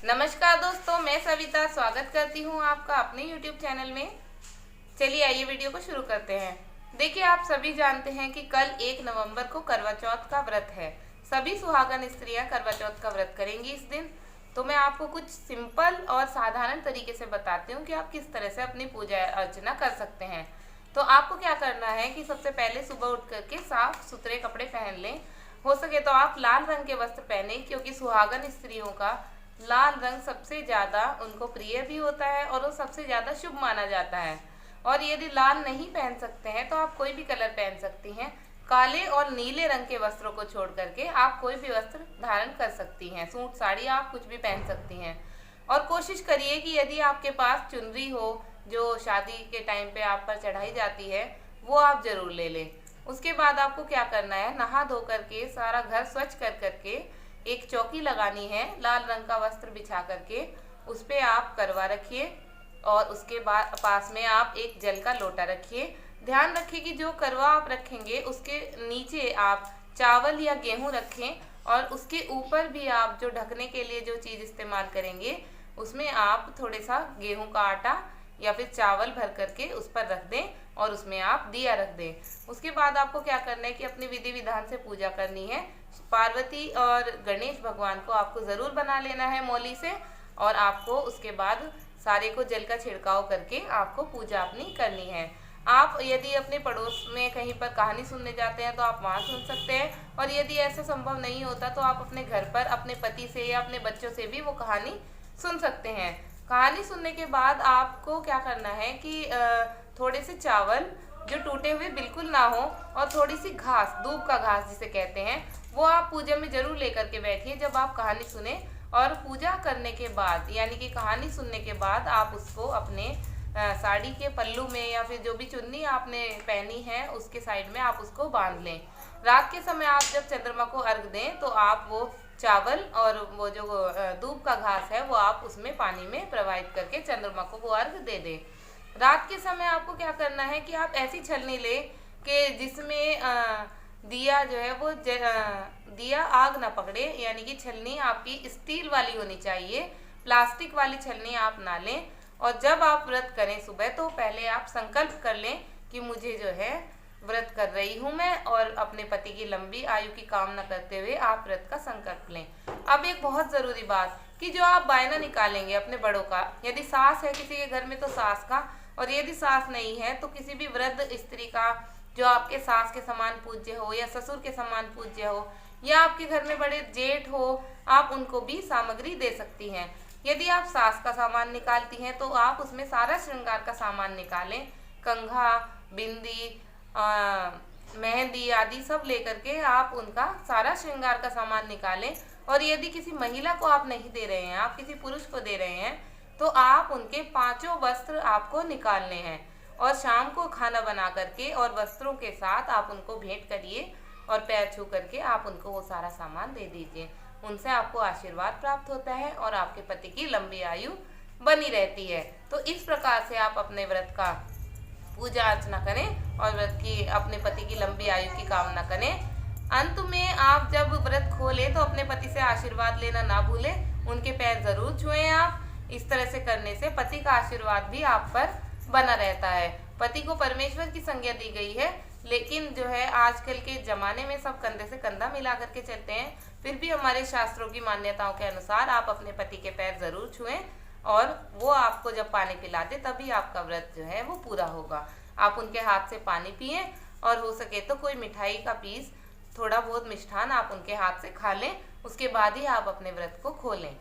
नमस्कार दोस्तों, मैं सविता स्वागत करती हूँ आपका अपने YouTube चैनल में। चलिए आइए वीडियो को शुरू करते हैं। देखिए, आप सभी जानते हैं कि कल 1 नवंबर को करवा चौथ का व्रत है। सभी सुहागन स्त्रियां करवा चौथ का व्रत करेंगी इस दिन। तो मैं आपको कुछ सिंपल और साधारण तरीके से बताती हूँ कि आप किस तरह से अपनी पूजा अर्चना कर सकते हैं। तो आपको क्या करना है कि सबसे पहले सुबह उठ करके साफ सुथरे कपड़े पहन लें। हो सके तो आप लाल रंग के वस्त्र पहने, क्योंकि सुहागन स्त्रियों का लाल रंग सबसे ज़्यादा उनको प्रिय भी होता है और वो सबसे ज़्यादा शुभ माना जाता है। और यदि लाल नहीं पहन सकते हैं तो आप कोई भी कलर पहन सकती हैं। काले और नीले रंग के वस्त्रों को छोड़ करके आप कोई भी वस्त्र धारण कर सकती हैं। सूट साड़ी आप कुछ भी पहन सकती हैं। और कोशिश करिए कि यदि आपके पास चुनरी हो जो शादी के टाइम पे आप पर चढ़ाई जाती है, वो आप जरूर ले लें। उसके बाद आपको क्या करना है, नहा धो करके सारा घर स्वच्छ कर करके एक चौकी लगानी है। लाल रंग का वस्त्र बिछा करके उस पर आप करवा रखिए और उसके बाद पास में आप एक जल का लोटा रखिए। ध्यान रखिए कि जो करवा आप रखेंगे उसके नीचे आप चावल या गेहूं रखें, और उसके ऊपर भी आप जो ढकने के लिए जो चीज़ इस्तेमाल करेंगे उसमें आप थोड़े सा गेहूं का आटा या फिर चावल भर करके उस पर रख दें और उसमें आप दिया रख दें। उसके बाद आपको क्या करना है कि अपनी विधि विधान से पूजा करनी है। पार्वती और गणेश भगवान को आपको ज़रूर बना लेना है मौली से, और आपको उसके बाद सारे को जल का छिड़काव करके आपको पूजा अपनी करनी है। आप यदि अपने पड़ोस में कहीं पर कहानी सुनने जाते हैं तो आप वहाँ सुन सकते हैं, और यदि ऐसा संभव नहीं होता तो आप अपने घर पर अपने पति से या अपने बच्चों से भी वो कहानी सुन सकते हैं। कहानी सुनने के बाद आपको क्या करना है कि थोड़े से चावल जो टूटे हुए बिल्कुल ना हो, और थोड़ी सी घास, दूब का घास जिसे कहते हैं, वो आप पूजा में जरूर लेकर के बैठिए जब आप कहानी सुने। और पूजा करने के बाद यानी कि कहानी सुनने के बाद आप उसको अपने साड़ी के पल्लू में या फिर जो भी चुन्नी आपने पहनी है उसके साइड में आप उसको बांध लें। रात के समय आप जब चंद्रमा को अर्घ दें तो आप वो चावल और वो जो दूब का घास है वो आप उसमें पानी में प्रवाहित करके चंद्रमा को वो अर्घ दे दें। रात के समय आपको क्या करना है कि आप ऐसी छलनी लें कि जिसमें दिया जो है वो दिया आग ना पकड़े, यानी कि छलनी आपकी स्टील वाली होनी चाहिए, प्लास्टिक वाली छलनी आप ना लें। और जब आप व्रत करें सुबह तो पहले आप संकल्प कर लें कि मुझे जो है व्रत कर रही हूँ मैं, और अपने पति की लंबी आयु की कामना करते हुए आप व्रत का संकल्प लें। अब एक बहुत ज़रूरी बात कि जो आप बायना निकालेंगे अपने बड़ों का, यदि सास है किसी के घर में तो सास का, और यदि सास नहीं है तो किसी भी वृद्ध स्त्री का जो आपके सास के समान पूज्य हो या ससुर के समान पूज्य हो, या आपके घर में बड़े जेठ हो, आप उनको भी सामग्री दे सकती हैं। यदि आप सास का सामान निकालती हैं तो आप उसमें सारा श्रृंगार का सामान निकालें, कंघा, बिंदी, मेहंदी आदि सब लेकर के आप उनका सारा श्रृंगार का सामान निकालें। और यदि किसी महिला को आप नहीं दे रहे हैं, आप किसी पुरुष को दे रहे हैं, तो आप उनके 5 वस्त्र आपको निकालने हैं, और शाम को खाना बना करके और वस्त्रों के साथ आप उनको भेंट करिए और पैर छू करके आप उनको वो सारा सामान दे दीजिए। उनसे आपको आशीर्वाद प्राप्त होता है और आपके पति की लंबी आयु बनी रहती है। तो इस प्रकार से आप अपने व्रत का पूजा अर्चना करें और व्रत की अपने पति की लंबी आयु की कामना करें। अंत में आप जब व्रत खोलें तो अपने पति से आशीर्वाद लेना ना भूलें, उनके पैर जरूर छुएं आप। इस तरह से करने से पति का आशीर्वाद भी आप पर बना रहता है। पति को परमेश्वर की संज्ञा दी गई है, लेकिन जो है आजकल के ज़माने में सब कंधे से कंधा मिला करके चलते हैं। फिर भी हमारे शास्त्रों की मान्यताओं के अनुसार आप अपने पति के पैर ज़रूर छुएं, और वो आपको जब पानी पिलाते तभी आपका व्रत जो है वो पूरा होगा। आप उनके हाथ से पानी पिएं, और हो सके तो कोई मिठाई का पीस, थोड़ा बहुत मिष्ठान आप उनके हाथ से खा लें। उसके बाद ही आप अपने व्रत को खोलें।